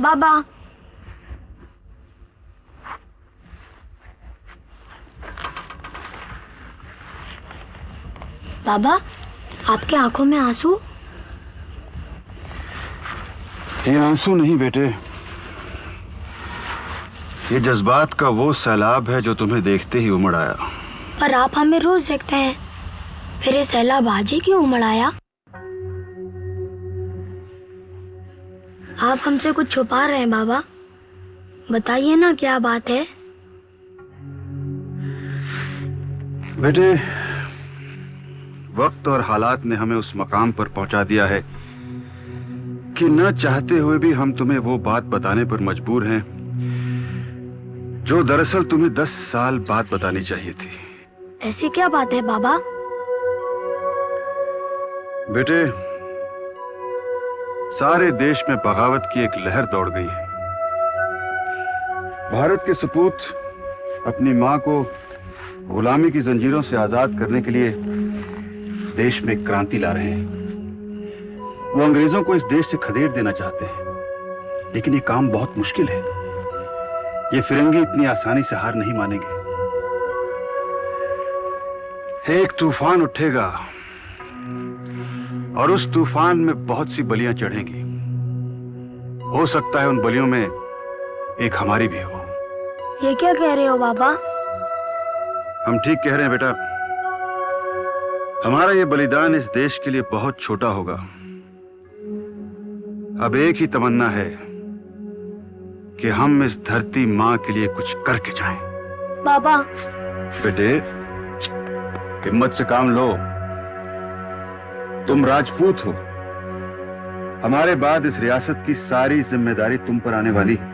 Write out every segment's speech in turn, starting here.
बाबा, बाबा, आपके आंखों में आंसू? ये आंसू नहीं बेटे, ये जज्बात का वो सैलाब है जो तुम्हें देखते ही उमड़ आया। पर आप हमें रोज देखते हैं, फिर ये सैलाब आज ही क्यों उमड़ आया? आप हमसे कुछ छुपा रहे हैं बाबा, बताइए ना क्या बात है। बेटे, वक्त और हालात ने हमें उस मकाम पर पहुंचा दिया है कि न चाहते हुए भी हम तुम्हें वो बात बताने पर मजबूर हैं जो दरअसल तुम्हें 10 साल बाद बतानी चाहिए थी। ऐसी क्या बात है बाबा? बेटे, सारे देश में बगावत की एक लहर दौड़ गई है। भारत के सपूत अपनी मां को गुलामी की जंजीरों से आजाद करने के लिए देश में क्रांति ला रहे हैं। वो अंग्रेजों को इस देश से खदेड़ देना चाहते हैं, लेकिन ये काम बहुत मुश्किल है। ये फिरंगी इतनी आसानी से हार नहीं मानेंगे। एक तूफान उठेगा और उस तूफान में बहुत सी बलियां चढ़ेंगी। हो सकता है उन बलियों में एक हमारी भी हो। ये क्या कह रहे हो बाबा? हम ठीक कह रहे हैं बेटा। हमारा ये बलिदान इस देश के लिए बहुत छोटा होगा। अब एक ही तमन्ना है कि हम इस धरती मां के लिए कुछ करके जाएं। बाबा, बेटे, हिम्मत से काम लो। तुम राजपूत हो। हमारे बाद इस रियासत की सारी जिम्मेदारी तुम पर आने वाली है।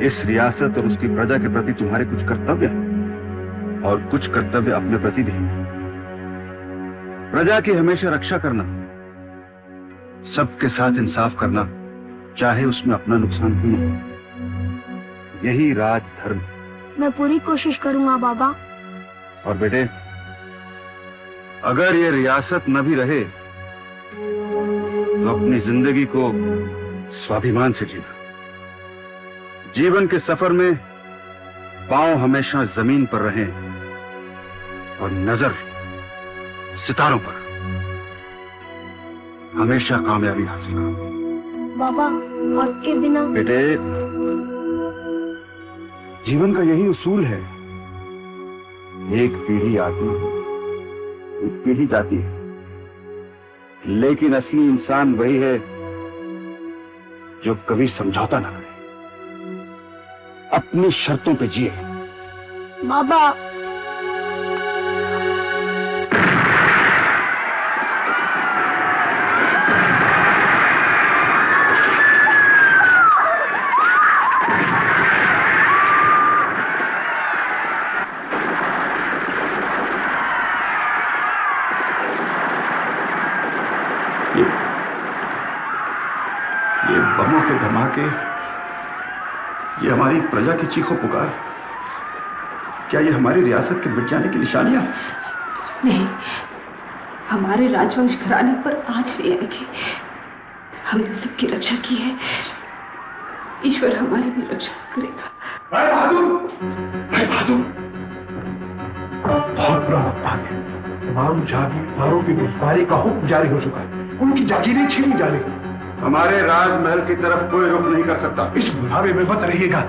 इस रियासत और उसकी प्रजा के प्रति तुम्हारे कुछ कर्तव्य हैं और कुछ कर्तव्य अपने प्रति भी। प्रजा की हमेशा रक्षा करना, सबके साथ इंसाफ करना, चाहे उसमें अपना नुकसान क्यों न हो। यही राजधर्म। मैं पूरी कोशिश करूंगा बाबा। और बेटे, अगर ये रियासत न भी रहे तो अपनी जिंदगी को स्वाभिमान से जीना। जीवन के सफर में पांव हमेशा जमीन पर रहें और नजर सितारों पर। हमेशा कामयाबी हासिल करो। बाबा, आपके बिना। बेटे, जीवन का यही उसूल है। एक पीढ़ी आती है, एक पीढ़ी जाती है, लेकिन असली इंसान वही है जो कभी समझौता ना करे, अपनी शर्तों पे जिए। बाबा, ये बमों के धमाके, ये हमारी प्रजा की चीखों पुकार, क्या ये हमारी रियासत के मिट जाने की निशानियां? नहीं, हमारे राजवंश घराने पर आज नहीं आएगी। हमने सबकी रक्षा की है, ईश्वर हमारी भी रक्षा करेगा। राय बहादुर, राय बहादुर, बहुत बुरा वक्त आ गया। तमाम जागीरदारों की गिरफ्तारी का हुक्म जारी हो चुका है। उनकी जागीरें छीनी जा रही। हमारे राजमहल की तरफ कोई रुख नहीं कर सकता। इस बुलावे में मत रहिएगा।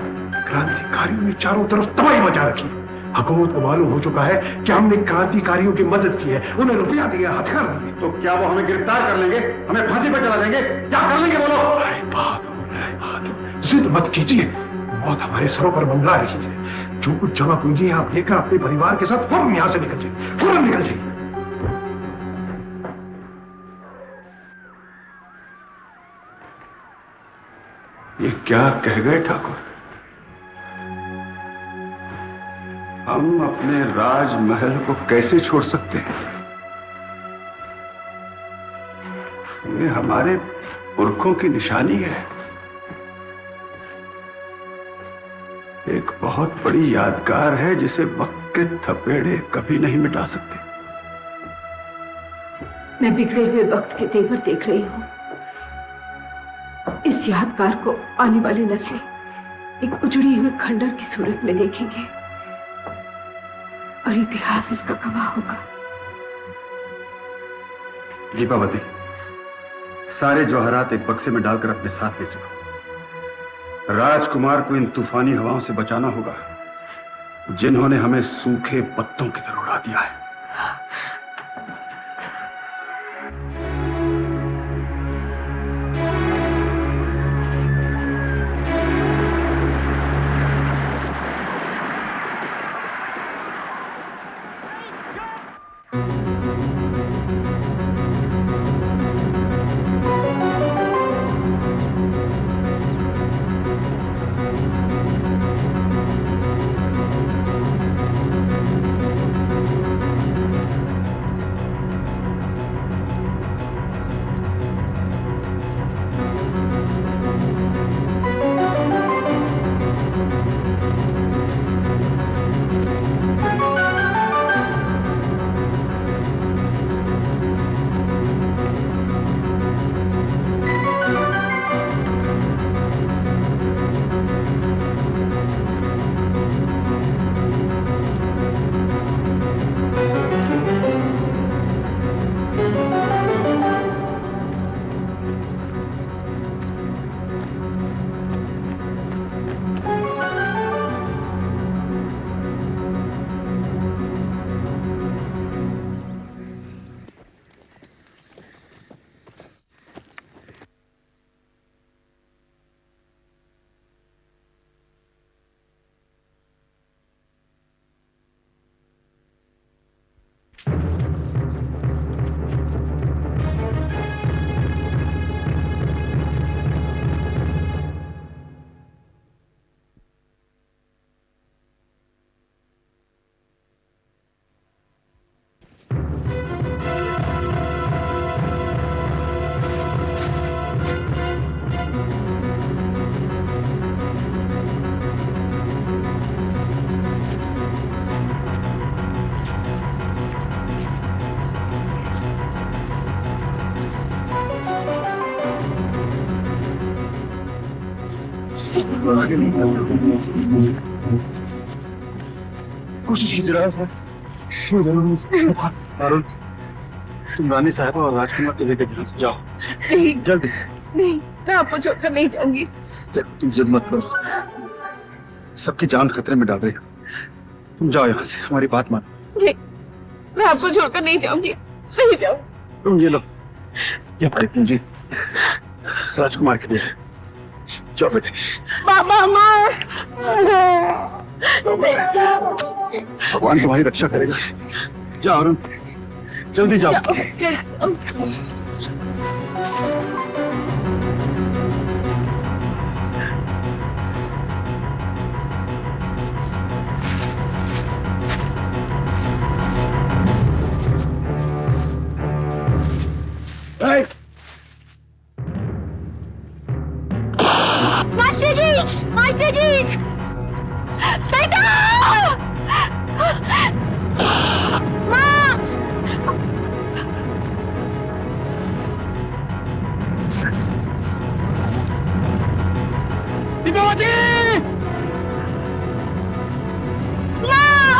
क्रांतिकारियों ने चारों तरफ तबाही मचा रखी है। हुकूमत को मालूम हो चुका है कि हमने क्रांतिकारियों की मदद की है, उन्हें रुपया दिया, हथियार दिए। तो क्या वो हमें गिरफ्तार कर लेंगे, हमें फांसी पर चला देंगे? क्या कर लेंगे बोलो? राय बहादुर, जिद मत कीजिए। मौत हमारे सरों पर मंडरा रही है। जो कुछ जमा पूंजी आप लेकर अपने परिवार के साथ फौरन यहाँ से निकल जाइए, फौरन निकल जाइए। ये क्या कह गए ठाकुर? हम अपने राजमहल को कैसे छोड़ सकते हैं? ये हमारे पुरखों की निशानी है, एक बहुत बड़ी यादगार है जिसे वक्त के थपेड़े कभी नहीं मिटा सकते। मैं बिगड़े हुए वक्त के तेवर देख रही हूँ। इस यादगार को आने वाली नस्लें एक उजड़ी हुई खंडर की सूरत में देखेंगे और इतिहास इसका गवाह होगा। दीपावती, सारे जवाहरात एक बक्से में डालकर अपने साथ ले चलो। राजकुमार को इन तूफानी हवाओं से बचाना होगा जिन्होंने हमें सूखे पत्तों की तरह उड़ा दिया है। कोशिश कीजिए अरुण, तुम रानी साहबा और राजकुमार को लेकर यहाँ से जाओ। नहीं जल्दी। नहीं, मैं आपको छोड़कर नहीं जाऊंगी। तुम जिद मत करो, सबकी जान खतरे में डाल रही हो। तुम जाओ यहाँ से, हमारी बात मानो। नहीं, मैं आपको छोड़कर नहीं जाऊंगी। नहीं जाऊँ। तुम ये लो, ये हमारी पूंजी राजकुमार के लिए। जाओ बेटे। बाबा माँ। भगवान तुम्हारी रक्षा करेगा। जाओ अरुण, जल्दी जाओ। मास्टर जी, मास्टर जी, बेटा, माँ, दीपावती! माँ,